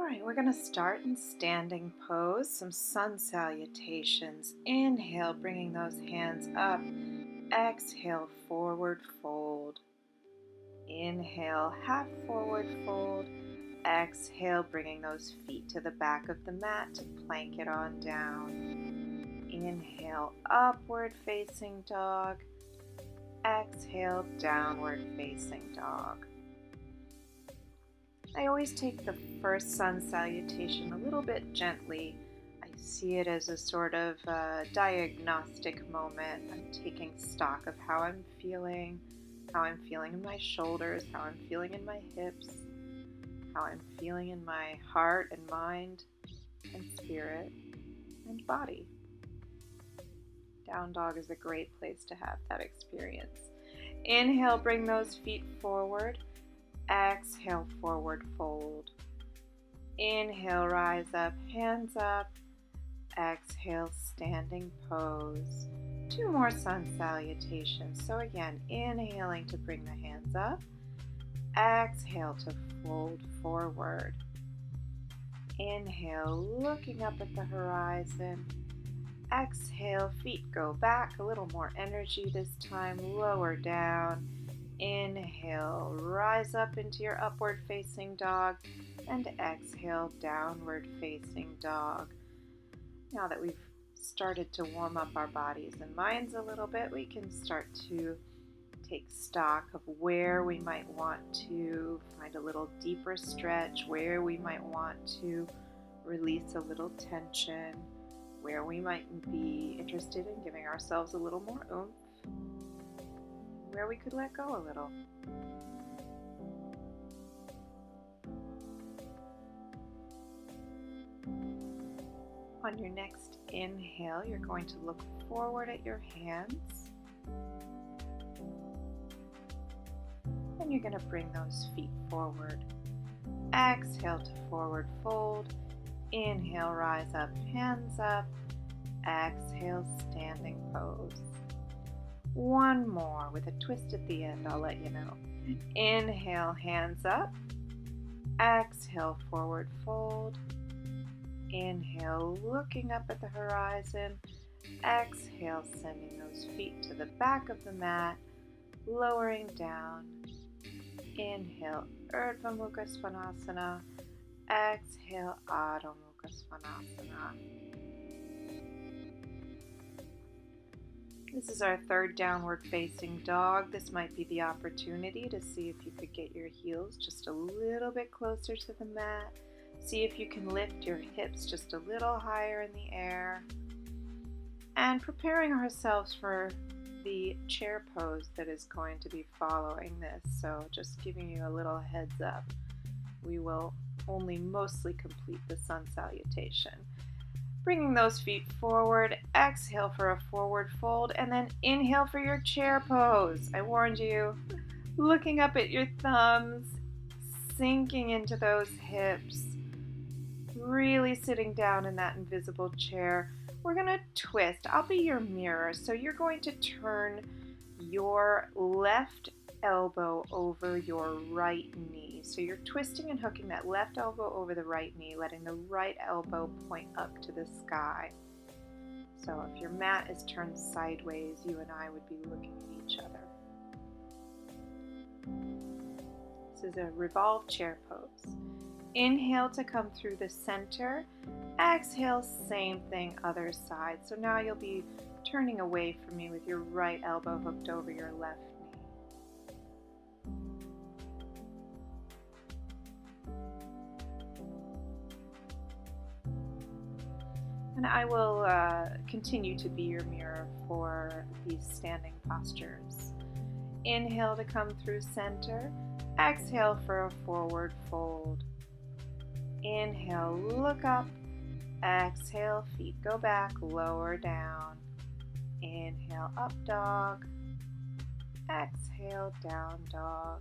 right, we're going to start in standing pose, some sun salutations. Inhale, bringing those hands up. Exhale, forward fold. Inhale, half forward fold. Exhale, bringing those feet to the back of the mat to plank it on down. Inhale, upward facing dog. Exhale, downward facing dog. I always take the first sun salutation a little bit gently. I see it as a sort of diagnostic moment. I'm taking stock of how I'm feeling in my shoulders, how I'm feeling in my hips, how I'm feeling in my heart and mind and spirit and body. Down dog is a great place to have that experience. Inhale, bring those feet forward. Exhale, forward fold. Inhale, rise up, hands up. Exhale, standing pose. 2 more sun salutations. So again, inhaling to bring the hands up. Exhale to fold forward. Inhale, looking up at the horizon. Exhale, feet go back, a little more energy this time, lower down. Inhale, rise up into your upward facing dog, and exhale, downward facing dog. Now that we've started to warm up our bodies and minds a little bit, we can start to take stock of where we might want to find a little deeper stretch, where we might want to release a little tension, where we might be interested in giving ourselves a little more oomph, where we could let go a little. On your next inhale, you're going to look forward at your hands. And you're going to bring those feet forward. Exhale to forward fold. Inhale, rise up, hands up. Exhale, standing pose. One more with a twist at the end, I'll let you know. Inhale, hands up. Exhale, forward fold. Inhale, looking up at the horizon. Exhale, sending those feet to the back of the mat, lowering down. Inhale, Urdhva Mukha Svanasana. Exhale, Adho Mukha Svanasana. This is our third downward facing dog. This might be the opportunity to see if you could get your heels just a little bit closer to the mat. See if you can lift your hips just a little higher in the air. And preparing ourselves for the chair pose that is going to be following this. So just giving you a little heads up. We will only mostly complete the sun salutation. Bringing those feet forward, exhale for a forward fold, and then inhale for your chair pose. I warned you. Looking up at your thumbs, sinking into those hips, really sitting down in that invisible chair. We're going to twist. I'll be your mirror. So you're going to turn your left elbow over your right knee. So you're twisting and hooking that left elbow over the right knee, letting the right elbow point up to the sky. So if your mat is turned sideways, you and I would be looking at each other. This is a revolved chair pose. Inhale to come through the center. Exhale, same thing, other side. So now you'll be turning away from me with your right elbow hooked over your left knee. And I will continue to be your mirror for these standing postures. Inhale to come through center. Exhale for a forward fold. Inhale, look up. Exhale, feet go back, lower down. Inhale, up dog. Exhale, down dog.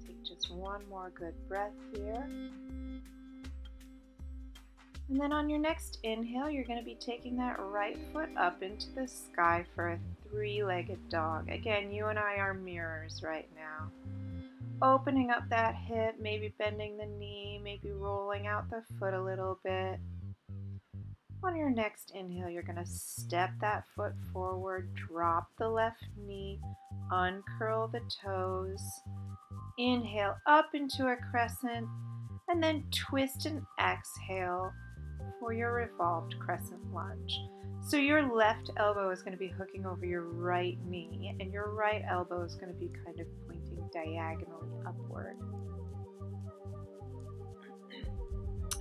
Take just one more good breath here. And then on your next inhale, you're going to be taking that right foot up into the sky for a three-legged dog. Again, you and I are mirrors right now. Opening up that hip, maybe bending the knee, maybe rolling out the foot a little bit. On your next inhale, you're going to step that foot forward, drop the left knee, uncurl the toes. Inhale up into a crescent, and then twist and exhale for your revolved crescent lunge. So your left elbow is going to be hooking over your right knee, and your right elbow is going to be kind of pointing diagonally upward.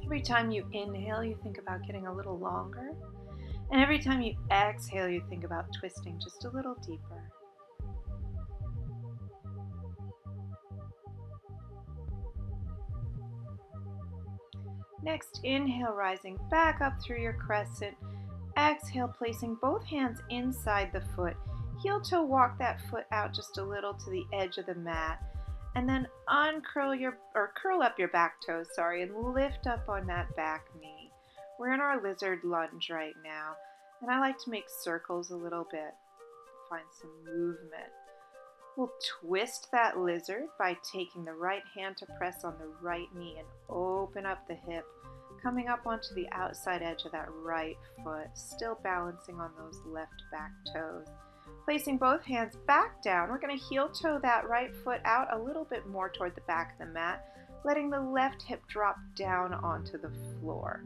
Every time you inhale, you think about getting a little longer, and every time you exhale, you think about twisting just a little deeper. Next, inhale, rising back up through your crescent. Exhale, placing both hands inside the foot. Heel toe, walk that foot out just a little to the edge of the mat. And then curl up your back toes, and lift up on that back knee. We're in our lizard lunge right now. And I like to make circles a little bit, find some movement. We'll twist that lizard by taking the right hand to press on the right knee and open up the hip, coming up onto the outside edge of that right foot, still balancing on those left back toes. Placing both hands back down, we're going to heel toe that right foot out a little bit more toward the back of the mat, letting the left hip drop down onto the floor.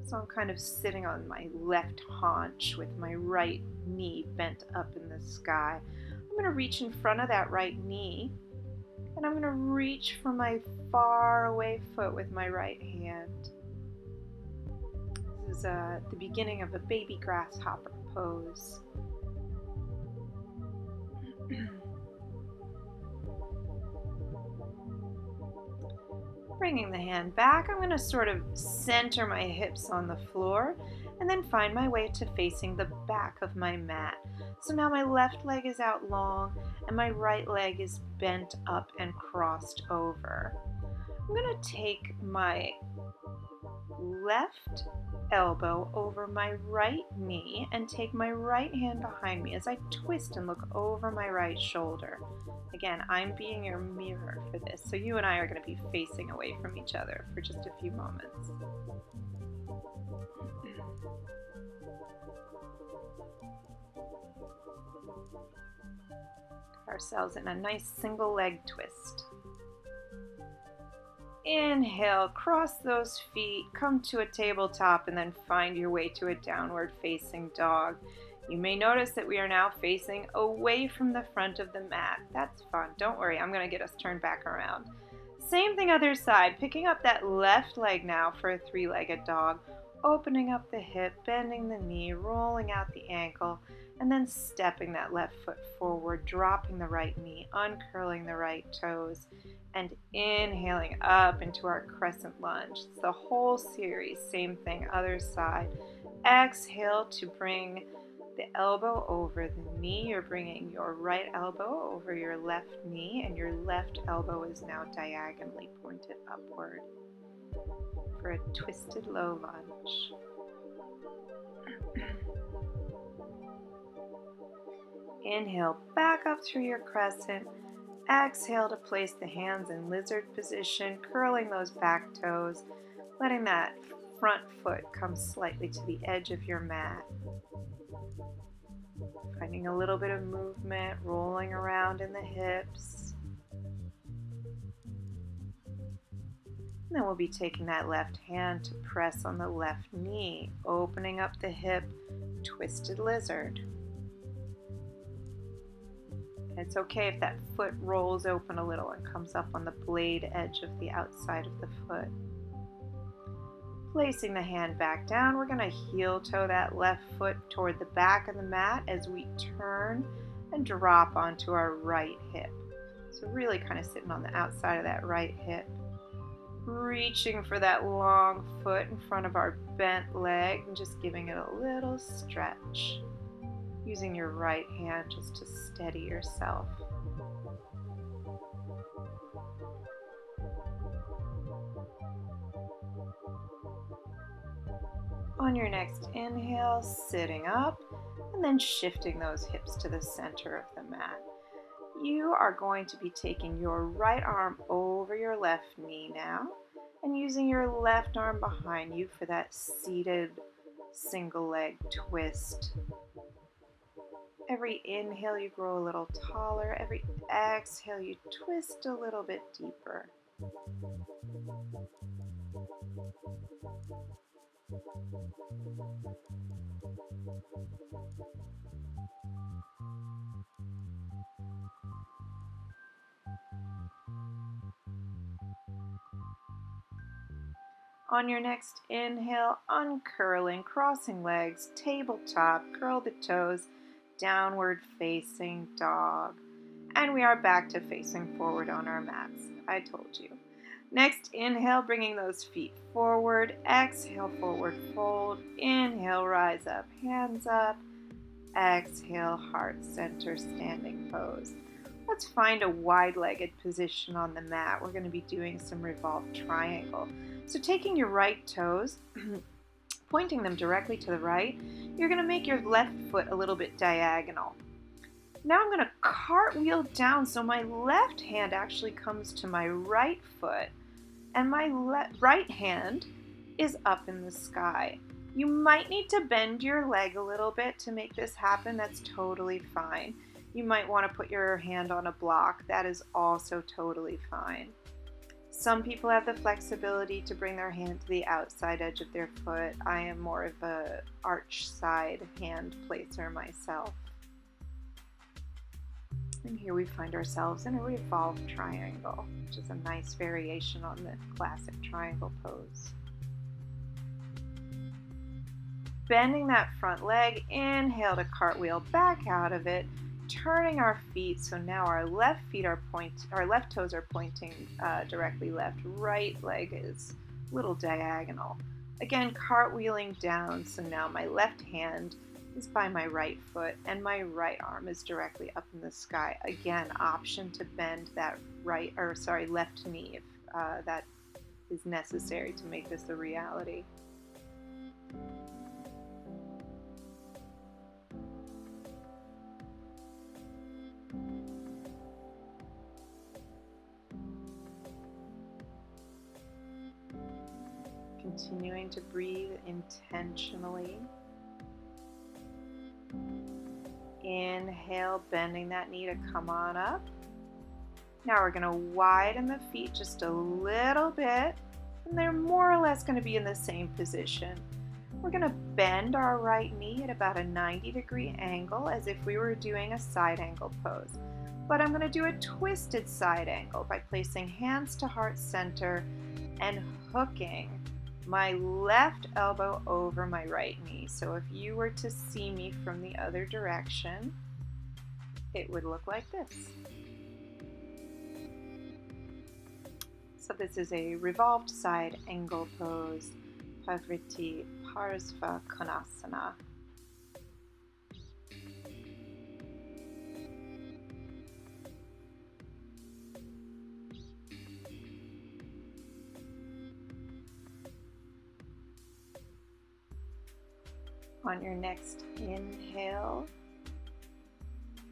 So I'm kind of sitting on my left haunch with my right knee bent up in the sky. I'm going to reach in front of that right knee, and I'm going to reach for my far away foot with my right hand. This is the beginning of a baby grasshopper pose. Bringing the hand back, I'm going to sort of center my hips on the floor and then find my way to facing the back of my mat. So now my left leg is out long and my right leg is bent up and crossed over. I'm going to take my left elbow over my right knee and take my right hand behind me as I twist and look over my right shoulder. Again, I'm being your mirror for this, so you and I are going to be facing away from each other for just a few moments. Ourselves in a nice single leg twist. Inhale, cross those feet, come to a tabletop, and then find your way to a downward facing dog. You may notice that we are now facing away from the front of the mat. That's fun. Don't worry, I'm going to get us turned back around. Same thing other side, picking up that left leg now for a three-legged dog, opening up the hip, bending the knee, rolling out the ankle, and then stepping that left foot forward, dropping the right knee, uncurling the right toes, and inhaling up into our crescent lunge. It's the whole series, same thing, other side. Exhale to bring the elbow over the knee. You're bringing your right elbow over your left knee, and your left elbow is now diagonally pointed upward for a twisted low lunge. Inhale back up through your crescent. Exhale to place the hands in lizard position, curling those back toes, letting that front foot come slightly to the edge of your mat. Finding a little bit of movement, rolling around in the hips. And then we'll be taking that left hand to press on the left knee, opening up the hip, twisted lizard. It's okay if that foot rolls open a little and comes up on the blade edge of the outside of the foot. Placing the hand back down, we're going to heel toe that left foot toward the back of the mat as we turn and drop onto our right hip. So really kind of sitting on the outside of that right hip. Reaching for that long foot in front of our bent leg and just giving it a little stretch. Using your right hand just to steady yourself. On your next inhale, sitting up, and and then shifting those hips to the center of the mat. You are going to be taking your right arm over your left knee now and using your left arm behind you for that seated single leg twist. Every inhale, you grow a little taller. Every exhale, you twist a little bit deeper. On your next inhale, uncurling, crossing legs, tabletop, curl the toes, downward facing dog. And we are back to facing forward on our mats. I told you. Next, inhale, bringing those feet forward. Exhale, forward fold. Inhale, rise up, hands up. Exhale, heart center standing pose. Let's find a wide-legged position on the mat. We're going to be doing some revolved triangle. So taking your right toes, pointing them directly to the right, you're going to make your left foot a little bit diagonal. Now I'm going to cartwheel down so my left hand actually comes to my right foot and my right hand is up in the sky. You might need to bend your leg a little bit to make this happen. That's totally fine. You might want to put your hand on a block. That is also totally fine. Some people have the flexibility to bring their hand to the outside edge of their foot. I am more of a arch side hand placer myself. And here we find ourselves in a revolved triangle, which is a nice variation on the classic triangle pose. Bending that front leg, inhale to cartwheel back out of it, turning our feet so now our left toes are pointing directly left, right leg is a little diagonal. Again, cartwheeling down so now my left hand is by my right foot and my right arm is directly up in the sky. Again, option to bend that left knee if that is necessary to make this a reality. Continuing to breathe intentionally. Inhale, bending that knee to come on up. Now we're going to widen the feet just a little bit, and they're more or less going to be in the same position. We're going to bend our right knee at about a 90-degree angle as if we were doing a side angle pose. But I'm going to do a twisted side angle by placing hands to heart center and hooking my left elbow over my right knee. So if you were to see me from the other direction, it would look like this. So this is a revolved side angle pose, Pavriti Parsva Konasana. On your next inhale,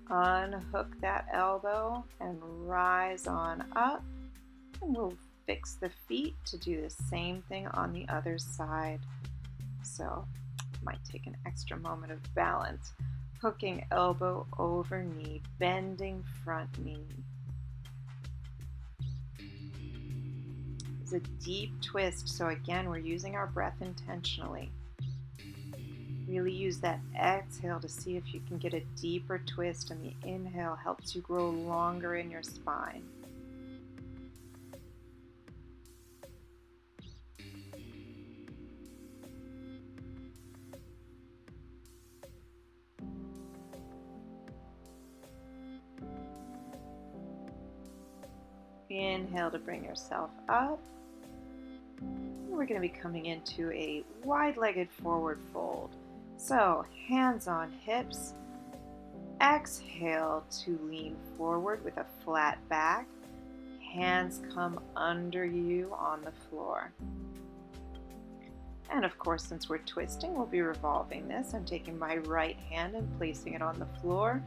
unhook that elbow and rise on up. And we'll fix the feet to do the same thing on the other side. So might take an extra moment of balance. Hooking elbow over knee, bending front knee. It's a deep twist, so again, we're using our breath intentionally. Really use that exhale to see if you can get a deeper twist, and the inhale helps you grow longer in your spine. Inhale to bring yourself up. We're going to be coming into a wide-legged forward fold. So hands on hips. Exhale to lean forward with a flat back. Hands come under you on the floor. And of course, since we're twisting, we'll be revolving this. I'm taking my right hand and placing it on the floor,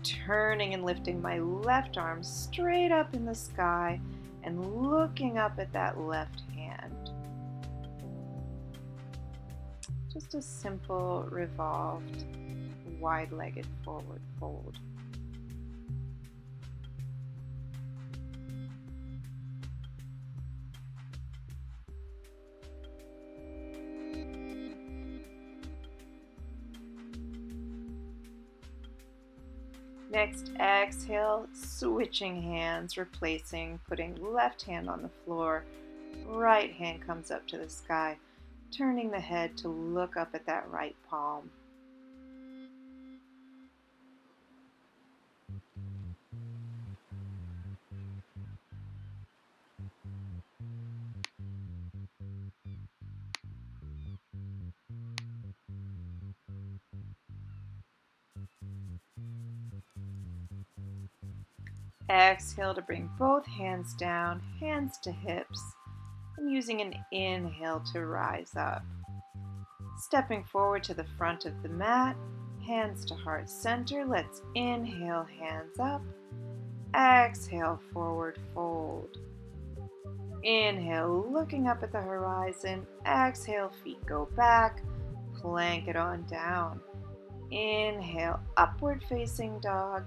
turning and lifting my left arm straight up in the sky and looking up at that left hand. Just a simple revolved, wide-legged forward fold. Next, exhale, switching hands, replacing, putting left hand on the floor, right hand comes up to the sky, turning the head to look up at that right palm. Exhale to bring both hands down, hands to hips, and using an inhale to rise up. Stepping forward to the front of the mat, hands to heart center. Let's inhale, hands up. Exhale, forward fold. Inhale, looking up at the horizon. Exhale, feet go back. Plank it on down. Inhale, upward facing dog.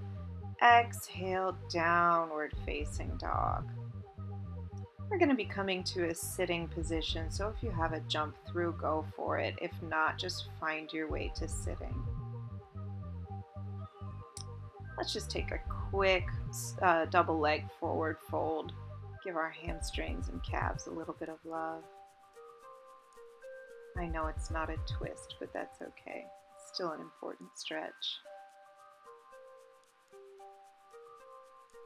Exhale, downward facing dog. We're going to be coming to a sitting position, so if you have a jump through, go for it. If not, just find your way to sitting. Let's just take a quick double leg forward fold. Give our hamstrings and calves a little bit of love. I know it's not a twist, but that's okay. It's still an important stretch.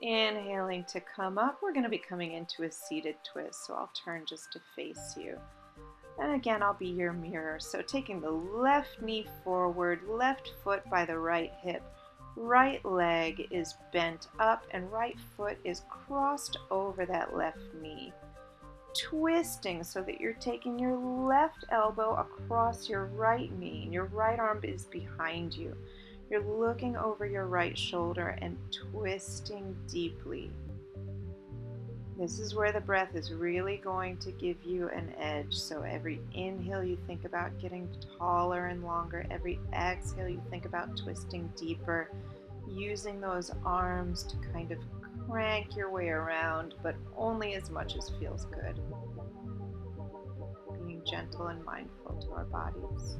Inhaling to come up, we're going to be coming into a seated twist, so I'll turn just to face you. And again, I'll be your mirror. So taking the left knee forward, left foot by the right hip, right leg is bent up and right foot is crossed over that left knee. Twisting so that you're taking your left elbow across your right knee and your right arm is behind you. You're looking over your right shoulder and twisting deeply. This is where the breath is really going to give you an edge. So every inhale you think about getting taller and longer. Every exhale you think about twisting deeper. Using those arms to kind of crank your way around, but only as much as feels good. Being gentle and mindful to our bodies.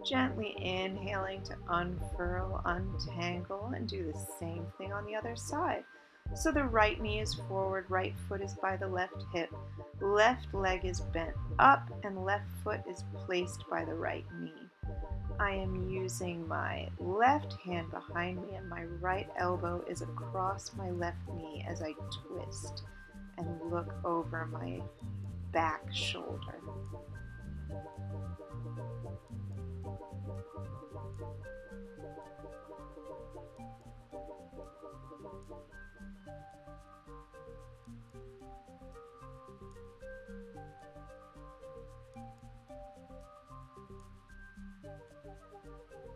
Gently inhaling to unfurl, untangle, and do the same thing on the other side. So the right knee is forward, right foot is by the left hip, left leg is bent up, and left foot is placed by the right knee. I am using my left hand behind me and my right elbow is across my left knee as I twist and look over my back shoulder.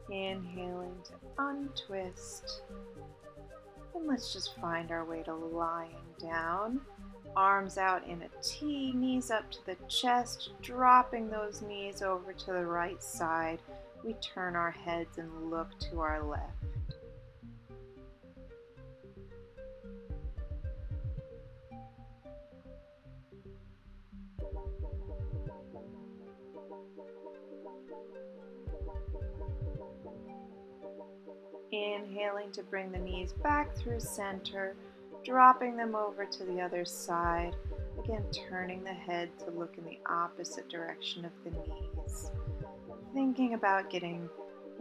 Inhaling to untwist. And let's just find our way to lying down. Arms out in a T, knees up to the chest, dropping those knees over to the right side. We turn our heads and look to our left. Inhaling to bring the knees back through center, dropping them over to the other side. Again, turning the head to look in the opposite direction of the knees. Thinking about getting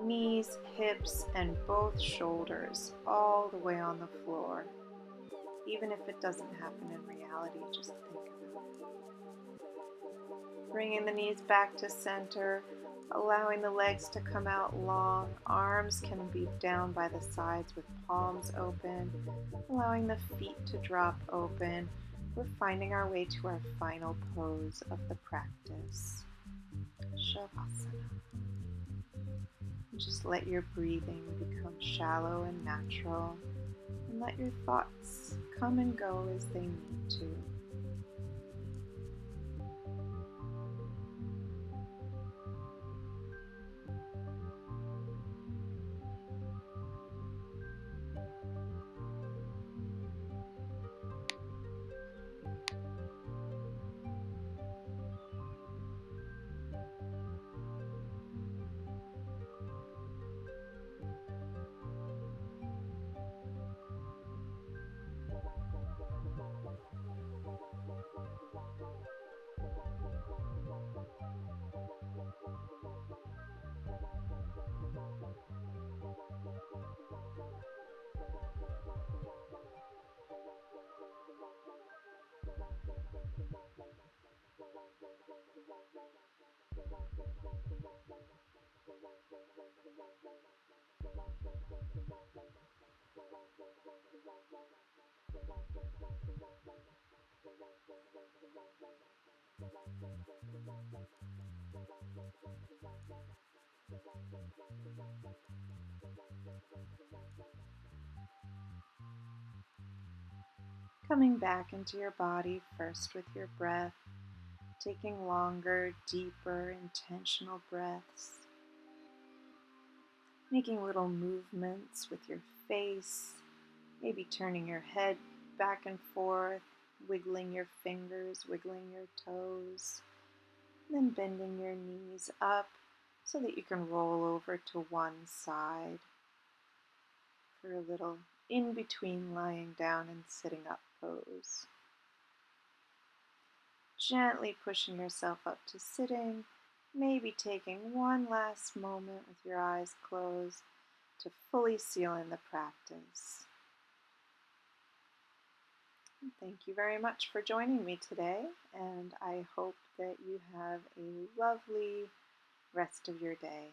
knees, hips, and both shoulders all the way on the floor. Even if it doesn't happen in reality, just think of it. Bringing the knees back to center. Allowing the legs to come out long, arms can be down by the sides with palms open, allowing the feet to drop open. We're finding our way to our final pose of the practice. Shavasana. Just let your breathing become shallow and natural, and let your thoughts come and go as they need to. Coming back into your body first with your breath, taking longer, deeper, intentional breaths, making little movements with your face, maybe turning your head back and forth, wiggling your fingers, wiggling your toes, then bending your knees up so that you can roll over to one side for a little in between lying down and sitting up pose. Gently pushing yourself up to sitting, maybe taking one last moment with your eyes closed to fully seal in the practice. Thank you very much for joining me today, and I hope that you have a lovely rest of your day.